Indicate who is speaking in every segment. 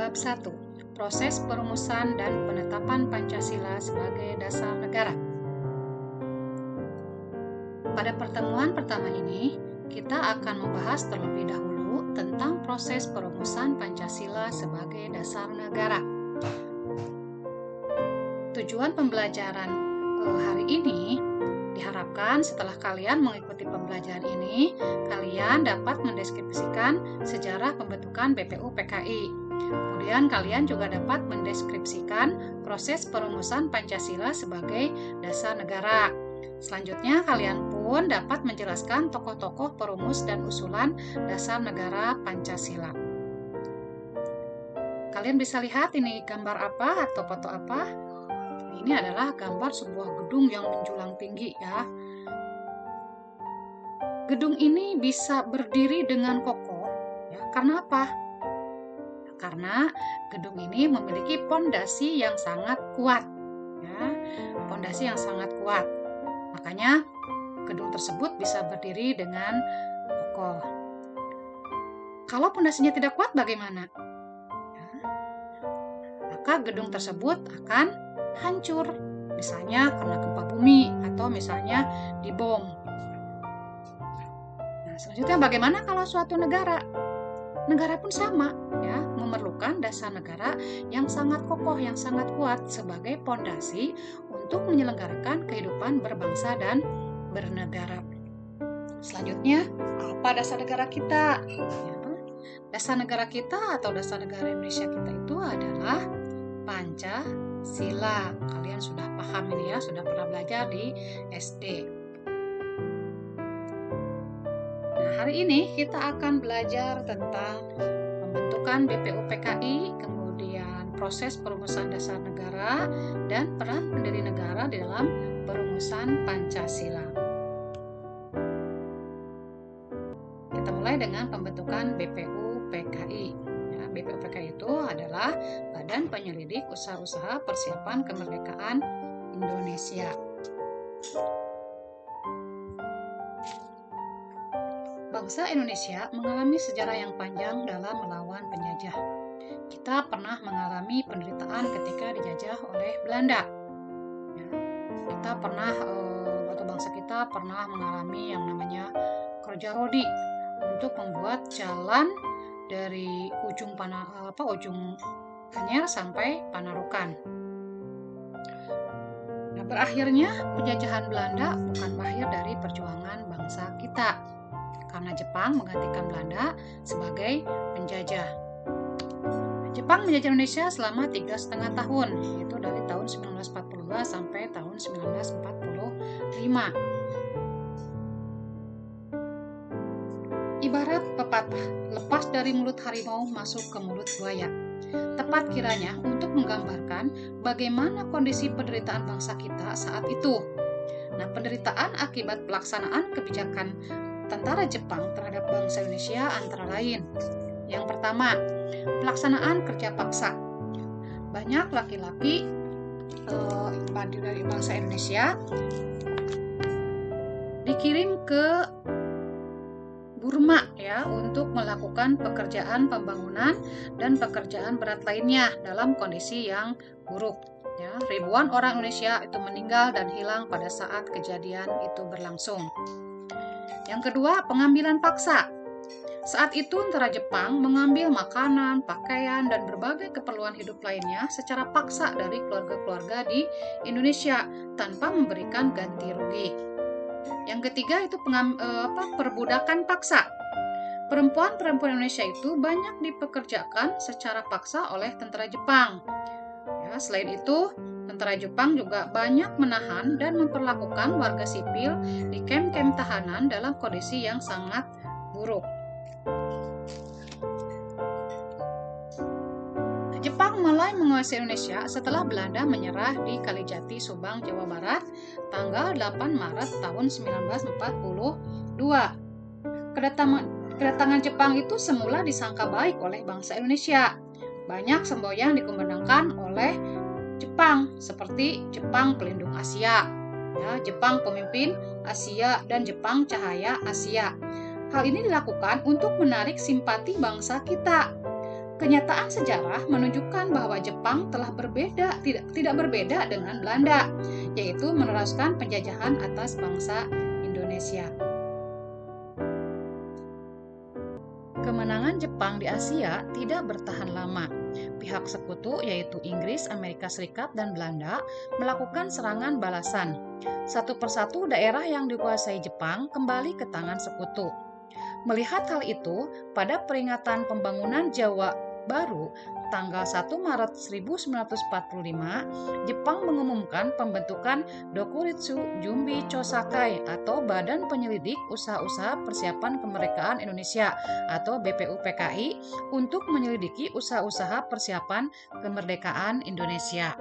Speaker 1: Bab 1. Proses perumusan dan penetapan Pancasila sebagai dasar negara. Pada pertemuan pertama ini, kita akan membahas terlebih dahulu tentang proses perumusan Pancasila sebagai dasar negara. Tujuan pembelajaran hari ini diharapkan setelah kalian mengikuti pembelajaran ini, kalian dapat mendeskripsikan sejarah pembentukan BPU-PKI. Kemudian kalian juga dapat mendeskripsikan proses perumusan Pancasila sebagai dasar negara. Selanjutnya, kalian pun dapat menjelaskan tokoh-tokoh perumus dan usulan dasar negara Pancasila. Kalian bisa lihat ini gambar apa atau foto apa? Ini adalah gambar sebuah gedung yang menjulang tinggi ya. Gedung ini bisa berdiri dengan kokoh ya. Karena apa? Karena gedung ini memiliki pondasi yang sangat kuat ya. Pondasi yang sangat kuat. Makanya gedung tersebut bisa berdiri dengan kokoh. Kalau pondasinya tidak kuat bagaimana? Ya. Maka gedung tersebut akan hancur, misalnya karena gempa bumi atau misalnya dibom. Nah, selanjutnya bagaimana kalau suatu negara? Negara pun sama, ya, memerlukan dasar negara yang sangat kokoh, yang sangat kuat sebagai pondasi untuk menyelenggarakan kehidupan berbangsa dan bernegara. Selanjutnya, apa dasar negara kita? Ya, dasar negara kita atau dasar negara Indonesia kita itu adalah Pancasila. Kalian sudah paham ini ya, sudah pernah belajar di SD. Nah, hari ini kita akan belajar tentang pembentukan BPU-PKI, kemudian proses perumusan dasar negara, dan peran pendiri negara di dalam perumusan Pancasila. Kita mulai dengan pembentukan BPU-PKI. BPU-PKI itu adalah Badan Penyelidik Usaha-usaha Persiapan Kemerdekaan Indonesia. Bangsa Indonesia mengalami sejarah yang panjang dalam melawan penjajah. Kita pernah mengalami penderitaan ketika dijajah oleh Belanda. Ya, kita pernah atau bangsa kita pernah mengalami yang namanya kerja rodi untuk membuat jalan dari ujung Anyer sampai Panarukan. Nah, berakhirnya penjajahan Belanda bukan berakhir dari perjuangan bangsa kita, karena Jepang menggantikan Belanda sebagai penjajah. Jepang menjajah Indonesia selama 3,5 tahun, yaitu dari tahun 1942 sampai tahun 1945. Ibarat pepatah, lepas dari mulut harimau masuk ke mulut buaya. Tepat kiranya untuk menggambarkan bagaimana kondisi penderitaan bangsa kita saat itu. Nah, penderitaan akibat pelaksanaan kebijakan tentara Jepang terhadap bangsa Indonesia antara lain. Yang pertama, pelaksanaan kerja paksa. Banyak laki-laki dari bangsa Indonesia dikirim ke Burma ya untuk melakukan pekerjaan pembangunan dan pekerjaan berat lainnya dalam kondisi yang buruk. Ya, ribuan orang Indonesia itu meninggal dan hilang pada saat kejadian itu berlangsung. Yang kedua, pengambilan paksa. Saat itu tentara Jepang mengambil makanan, pakaian, dan berbagai keperluan hidup lainnya secara paksa dari keluarga-keluarga di Indonesia tanpa memberikan ganti rugi. Yang ketiga itu perbudakan paksa. Perempuan-perempuan Indonesia itu banyak dipekerjakan secara paksa oleh tentara Jepang. Ya, selain itu, tentara Jepang juga banyak menahan dan memperlakukan warga sipil di kamp-kamp tahanan dalam kondisi yang sangat buruk. Jepang mulai menguasai Indonesia setelah Belanda menyerah di Kalijati, Subang, Jawa Barat, tanggal 8 Maret tahun 1942. Kedatangan Jepang itu semula disangka baik oleh bangsa Indonesia. Banyak semboyan dikumandangkan oleh Jepang, seperti Jepang Pelindung Asia, ya, Jepang Pemimpin Asia, dan Jepang Cahaya Asia. Hal ini dilakukan untuk menarik simpati bangsa kita. Kenyataan sejarah menunjukkan bahwa Jepang telah tidak berbeda dengan Belanda, yaitu meneruskan penjajahan atas bangsa Indonesia. Kemenangan Jepang di Asia tidak bertahan lama. Pihak sekutu yaitu Inggris, Amerika Serikat, dan Belanda melakukan serangan balasan. Satu persatu daerah yang dikuasai Jepang kembali ke tangan sekutu. Melihat hal itu, pada peringatan pembangunan Jawa Baru tanggal 1 Maret 1945, Jepang mengumumkan pembentukan Dokuritsu Jumbi Chosakai atau Badan Penyelidik Usaha-usaha Persiapan Kemerdekaan Indonesia atau BPUPKI untuk menyelidiki usaha-usaha persiapan kemerdekaan Indonesia.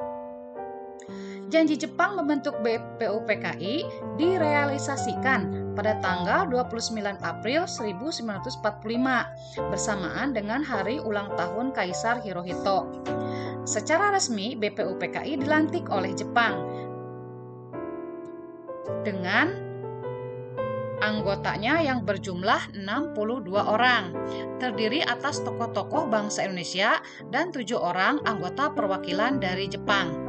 Speaker 1: Janji Jepang membentuk BPUPKI direalisasikan pada tanggal 29 April 1945 bersamaan dengan hari ulang tahun Kaisar Hirohito. Secara resmi, BPUPKI dilantik oleh Jepang dengan anggotanya yang berjumlah 62 orang, terdiri atas tokoh-tokoh bangsa Indonesia dan 7 orang anggota perwakilan dari Jepang.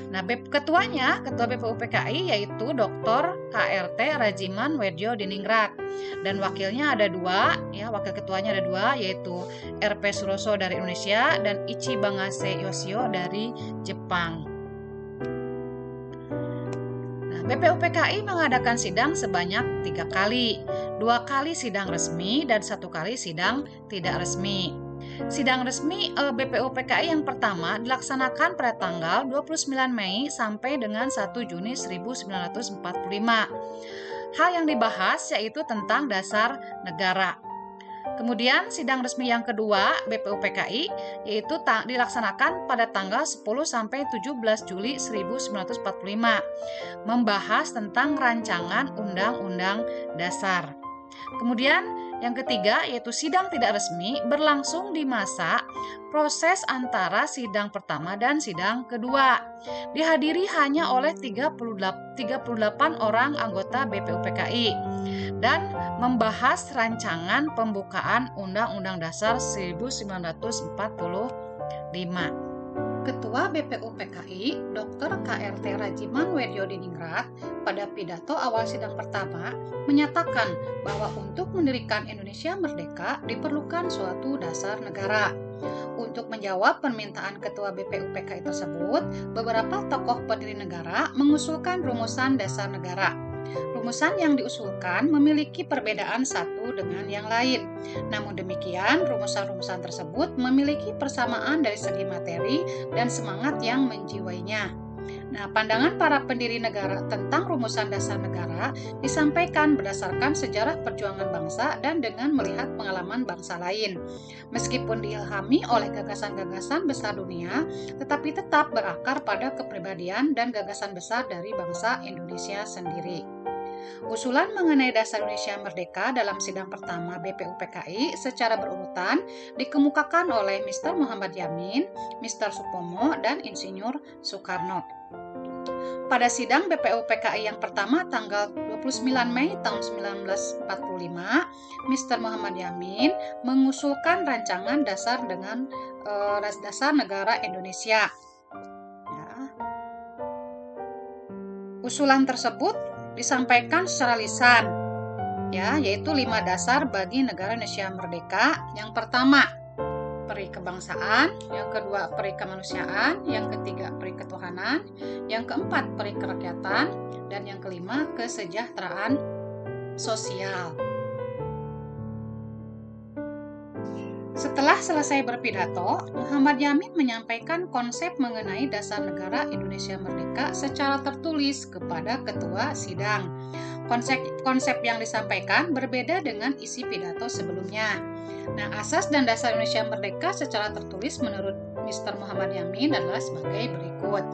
Speaker 1: Nah, ketua BPUPKI yaitu Dr. KRT Rajiman Wedjo Diningrat, dan wakilnya ada dua, wakil ketuanya ada dua, yaitu RP Suroso dari Indonesia dan Ichi Bangase Yoshio dari Jepang. Nah, BPUPKI mengadakan sidang sebanyak 3 kali, 2 kali sidang resmi dan 1 kali sidang tidak resmi. Sidang resmi BPUPKI yang pertama dilaksanakan pada tanggal 29 Mei sampai dengan 1 Juni 1945. Hal yang dibahas yaitu tentang dasar negara. Kemudian sidang resmi yang kedua BPUPKI yaitu dilaksanakan pada tanggal 10 sampai 17 Juli 1945, membahas tentang rancangan Undang-Undang Dasar. Kemudian yang ketiga yaitu sidang tidak resmi berlangsung di masa proses antara sidang pertama dan sidang kedua. Dihadiri hanya oleh 38 orang anggota BPUPKI dan membahas rancangan pembukaan Undang-Undang Dasar 1945. Ketua BPUPKI, Dr. KRT Rajiman Wedjo Diningrat, pada pidato awal sidang pertama menyatakan bahwa untuk mendirikan Indonesia merdeka diperlukan suatu dasar negara. Untuk menjawab permintaan Ketua BPUPKI tersebut, beberapa tokoh pendiri negara mengusulkan rumusan dasar negara. Rumusan yang diusulkan memiliki perbedaan satu dengan yang lain. Namun demikian, rumusan-rumusan tersebut memiliki persamaan dari segi materi dan semangat yang menjiwainya. Nah, pandangan para pendiri negara tentang rumusan dasar negara disampaikan berdasarkan sejarah perjuangan bangsa dan dengan melihat pengalaman bangsa lain. Meskipun diilhami oleh gagasan-gagasan besar dunia, tetapi tetap berakar pada kepribadian dan gagasan besar dari bangsa Indonesia sendiri. Usulan mengenai dasar Indonesia merdeka dalam sidang pertama BPUPKI secara berurutan dikemukakan oleh Mr. Muhammad Yamin, Mr. Supomo, dan Insinyur Soekarno. Pada sidang BPUPKI yang pertama tanggal 29 Mei tahun 1945, Mr. Muhammad Yamin mengusulkan rancangan dasar dengan dasar negara Indonesia. Usulan tersebut disampaikan secara lisan, yaitu 5 dasar bagi negara Indonesia merdeka. Yang pertama, peri kebangsaan, yang kedua, peri kemanusiaan, yang ketiga, peri ketuhanan, yang keempat, peri kerakyatan, dan yang kelima, kesejahteraan sosial. Setelah selesai berpidato, Muhammad Yamin menyampaikan konsep mengenai dasar negara Indonesia merdeka secara tertulis kepada ketua sidang. Konsep yang disampaikan berbeda dengan isi pidato sebelumnya. Nah, asas dan dasar Indonesia merdeka secara tertulis menurut Mr. Muhammad Yamin adalah sebagai berikut.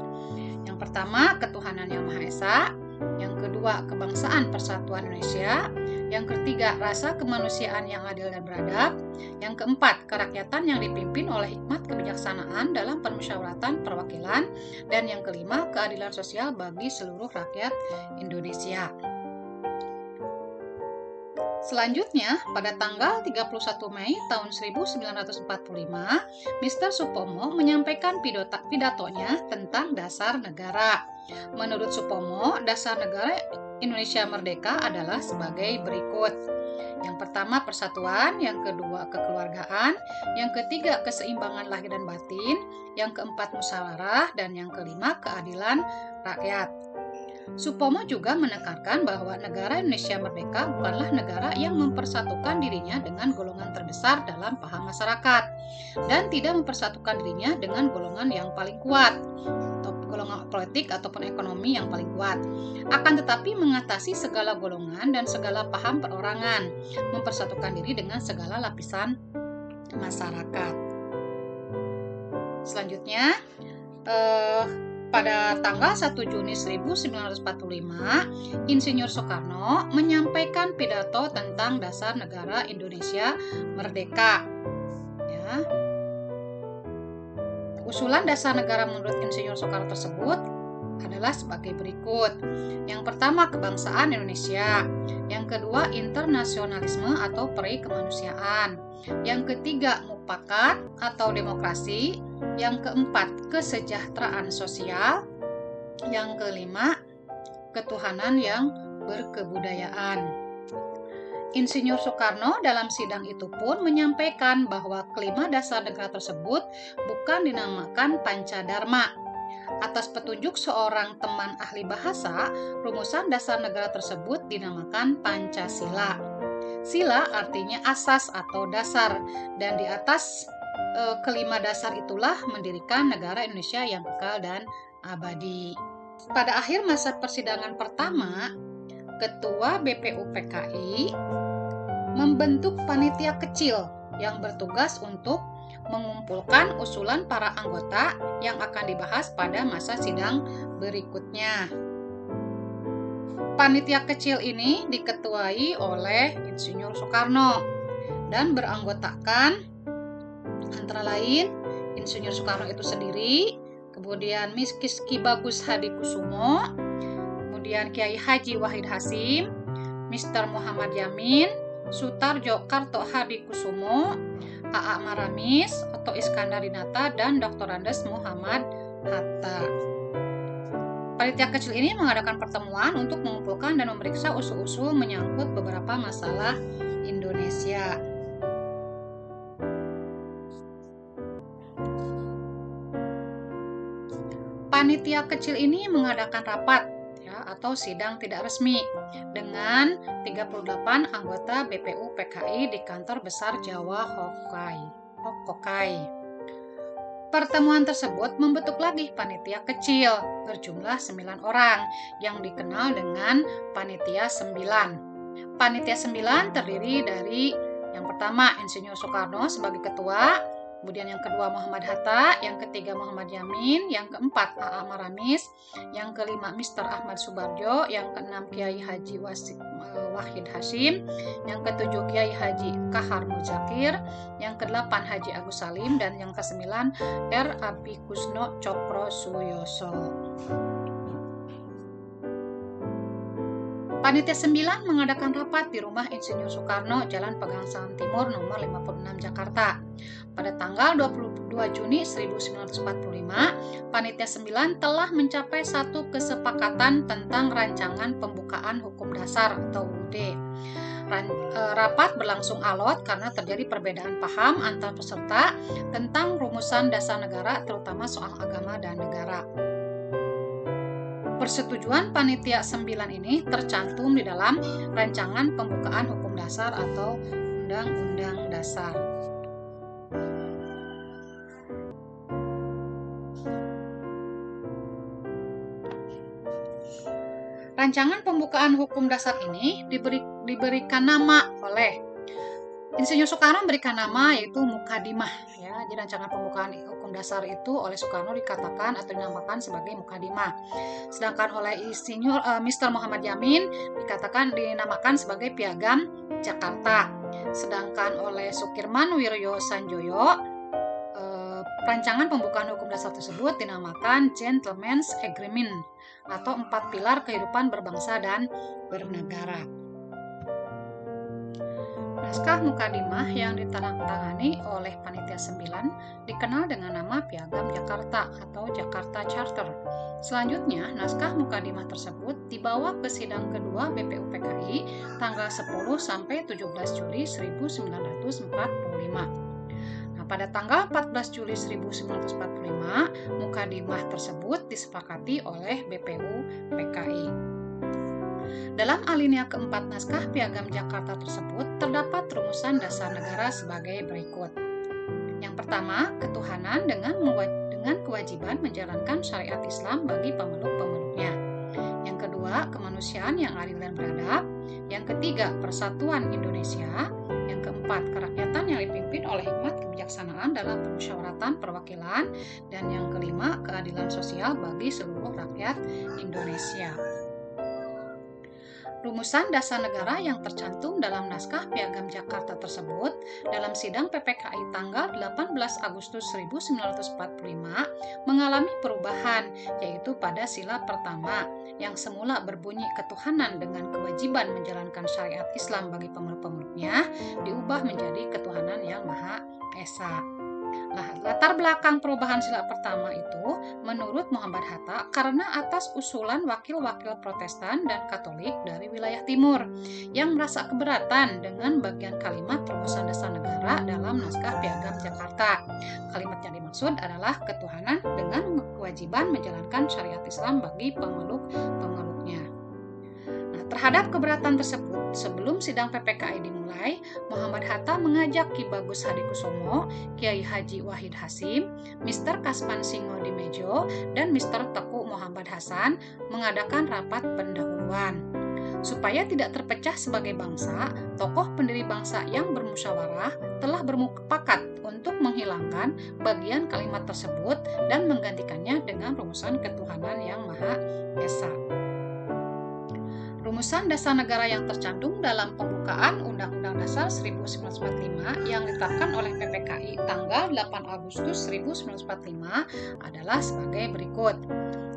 Speaker 1: Yang pertama, ketuhanan yang Maha Esa. Yang kedua, kebangsaan persatuan Indonesia. Yang ketiga, rasa kemanusiaan yang adil dan beradab. Yang keempat, kerakyatan yang dipimpin oleh hikmat kebijaksanaan dalam permusyawaratan perwakilan. Dan yang kelima, keadilan sosial bagi seluruh rakyat Indonesia. Selanjutnya, pada tanggal 31 Mei tahun 1945, Mr. Supomo menyampaikan pidatonya tentang dasar negara. Menurut Supomo, dasar negara Indonesia Merdeka adalah sebagai berikut. Yang pertama persatuan, yang kedua kekeluargaan, yang ketiga keseimbangan lahir dan batin, yang keempat musyawarah, dan yang kelima keadilan rakyat. Supomo juga menekankan bahwa negara Indonesia Merdeka bukanlah negara yang mempersatukan dirinya dengan golongan terbesar dalam paham masyarakat dan tidak mempersatukan dirinya dengan golongan yang paling kuat atau golongan politik ataupun ekonomi yang paling kuat, akan tetapi mengatasi segala golongan dan segala paham perorangan, mempersatukan diri dengan segala lapisan masyarakat. Selanjutnya, pada tanggal 1 Juni 1945, Insinyur Soekarno menyampaikan pidato tentang dasar negara Indonesia Merdeka. Ya. Usulan dasar negara menurut Insinyur Soekarno tersebut adalah sebagai berikut. Yang pertama, kebangsaan Indonesia. Yang kedua, internasionalisme atau peri kemanusiaan. Yang ketiga, mufakat atau demokrasi. Yang keempat, kesejahteraan sosial. Yang kelima, ketuhanan yang berkebudayaan. Insinyur Soekarno dalam sidang itu pun menyampaikan bahwa kelima dasar negara tersebut bukan dinamakan Pancadharma. Atas petunjuk seorang teman ahli bahasa, rumusan dasar negara tersebut dinamakan Pancasila. Sila artinya asas atau dasar, dan di atas kelima dasar itulah mendirikan negara Indonesia yang kekal dan abadi. Pada akhir masa persidangan pertama, Ketua BPUPKI membentuk panitia kecil yang bertugas untuk mengumpulkan usulan para anggota yang akan dibahas pada masa sidang berikutnya. Panitia kecil ini diketuai oleh Insinyur Soekarno dan beranggotakan antara lain Insinyur Soekarno itu sendiri, kemudian Ki Bagus Hadikusumo, kemudian Kiai Haji Wahid Hasyim, Mr. Muhammad Yamin, Sutarjo Karto Hadikusumo, A.A. Maramis, Otto Iskandar-Dinata, dan Dr. Andes Muhammad Hatta. Panitia kecil ini mengadakan pertemuan untuk mengumpulkan dan memeriksa usul-usul menyangkut beberapa masalah Indonesia. Panitia kecil ini mengadakan rapat atau sidang tidak resmi dengan 38 anggota BPUPKI di kantor besar Jawa Hokkaido. Pertemuan tersebut membentuk lagi panitia kecil berjumlah 9 orang yang dikenal dengan Panitia 9. Panitia 9 terdiri dari yang pertama Insinyur Soekarno sebagai ketua, kemudian yang kedua Muhammad Hatta, yang ketiga Muhammad Yamin, yang keempat A.A. Maramis, yang kelima Mr. Ahmad Subardjo, yang keenam Kiai Haji Wahid Hasyim, yang ketujuh Kiai Haji Kahar Muzakir, yang kedelapan Haji Agus Salim, dan yang kesembilan R. Abikusno Cokro Suyoso. Panitia 9 mengadakan rapat di rumah Insinyur Soekarno, Jalan Pegangsaan Timur nomor 56 Jakarta. Pada tanggal 22 Juni 1945, Panitia 9 telah mencapai satu kesepakatan tentang rancangan pembukaan hukum dasar atau UUD. Rapat berlangsung alot karena terjadi perbedaan paham antar peserta tentang rumusan dasar negara, terutama soal agama dan negara. Persetujuan Panitia 9 ini tercantum di dalam rancangan pembukaan hukum dasar atau Undang-Undang Dasar. Rancangan pembukaan hukum dasar ini diberikan nama oleh Insinyur Soekarno, memberikan nama yaitu Mukadimah. Ya, jadi rancangan pembukaan hukum dasar itu oleh Soekarno dikatakan atau dinamakan sebagai Mukadimah. Sedangkan oleh Insinyur Mr. Muhammad Yamin dinamakan sebagai Piagam Jakarta. Sedangkan oleh Sukirman Wiryo Sanjoyo, rancangan pembukaan hukum dasar tersebut dinamakan Gentleman's Agreement atau 4 pilar kehidupan berbangsa dan bernegara. Naskah Mukadimah yang ditandatangani oleh Panitia 9 dikenal dengan nama Piagam Jakarta atau Jakarta Charter. Selanjutnya, naskah Mukadimah tersebut dibawa ke sidang kedua BPUPKI tanggal 10 sampai 17 Juli 1945. Nah, pada tanggal 14 Juli 1945, Mukadimah tersebut disepakati oleh BPUPKI. Dalam alinea keempat naskah Piagam Jakarta tersebut terdapat rumusan dasar negara sebagai berikut. Yang pertama, ketuhanan dengan kewajiban menjalankan syariat Islam bagi pemeluk-pemeluknya. Yang kedua, kemanusiaan yang adil dan beradab. Yang ketiga, persatuan Indonesia. Yang keempat, kerakyatan yang dipimpin oleh hikmat kebijaksanaan dalam permusyawaratan perwakilan. Dan yang kelima, keadilan sosial bagi seluruh rakyat Indonesia. Rumusan dasar negara yang tercantum dalam naskah Piagam Jakarta tersebut dalam sidang PPKI tanggal 18 Agustus 1945 mengalami perubahan, yaitu pada sila pertama yang semula berbunyi ketuhanan dengan kewajiban menjalankan syariat Islam bagi pemeluk-pemeluknya diubah menjadi ketuhanan yang Maha Esa. Latar belakang perubahan sila pertama itu menurut Muhammad Hatta karena atas usulan wakil-wakil Protestan dan Katolik dari wilayah timur yang merasa keberatan dengan bagian kalimat rumusan dasar negara dalam naskah Piagam Jakarta. Kalimat yang dimaksud adalah ketuhanan dengan kewajiban menjalankan syariat Islam bagi pemeluk-pemeluknya. Nah, terhadap keberatan tersebut, sebelum sidang PPKI dimulai, Muhammad Hatta mengajak Ki Bagus Hadikusumo, Kiai Haji Wahid Hasim, Mr. Kasman Singodimedjo, dan Mr. Teku Muhammad Hasan mengadakan rapat pendahuluan. Supaya tidak terpecah sebagai bangsa, tokoh pendiri bangsa yang bermusyawarah telah bermufakat untuk menghilangkan bagian kalimat tersebut dan menggantikannya dengan rumusan ketuhanan yang Maha Esa. Rumusan dasar negara yang tercantum dalam pembukaan Undang-Undang Dasar 1945 yang ditetapkan oleh PPKI tanggal 8 Agustus 1945 adalah sebagai berikut.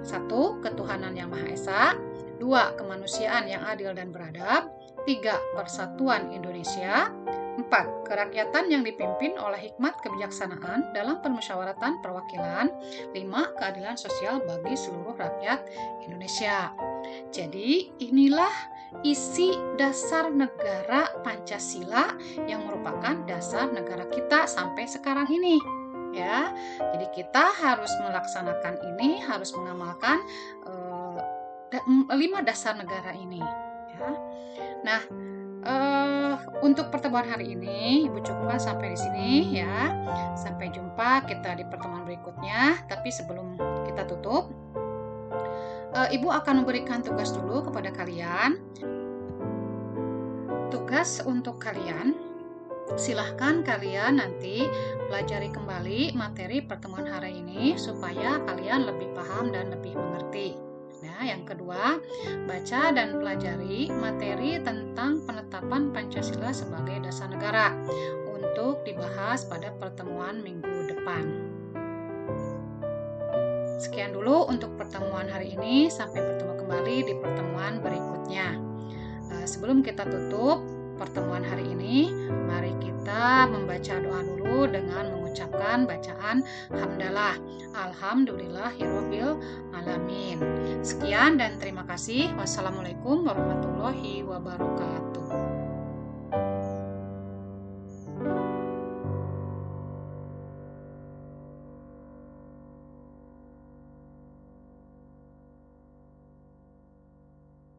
Speaker 1: 1. Ketuhanan yang Maha Esa. 2. Kemanusiaan yang adil dan beradab. 3. Persatuan Indonesia. 4. Kerakyatan yang dipimpin oleh hikmat kebijaksanaan dalam permusyawaratan perwakilan. 5. Keadilan sosial bagi seluruh rakyat Indonesia. Jadi inilah isi dasar negara Pancasila yang merupakan dasar negara kita sampai sekarang ini. Ya, jadi kita harus melaksanakan ini, harus mengamalkan 5 dasar negara ini. Ya. Nah, untuk pertemuan hari ini Ibu cukupkan sampai di sini ya. Sampai jumpa kita di pertemuan berikutnya. Tapi sebelum kita tutup, Ibu akan memberikan tugas dulu kepada kalian. Tugas untuk kalian, silahkan kalian nanti pelajari kembali materi pertemuan hari ini supaya kalian lebih paham dan lebih mengerti. Nah, yang kedua, baca dan pelajari materi tentang penetapan Pancasila sebagai dasar negara untuk dibahas pada pertemuan minggu depan. Sekian dulu untuk pertemuan hari ini, sampai bertemu kembali di pertemuan berikutnya. Sebelum kita tutup pertemuan hari ini, mari kita membaca doa dulu dengan mengucapkan bacaan hamdalah. Alhamdulillahirabbil alamin. Sekian dan terima kasih. Wassalamualaikum warahmatullahi wabarakatuh.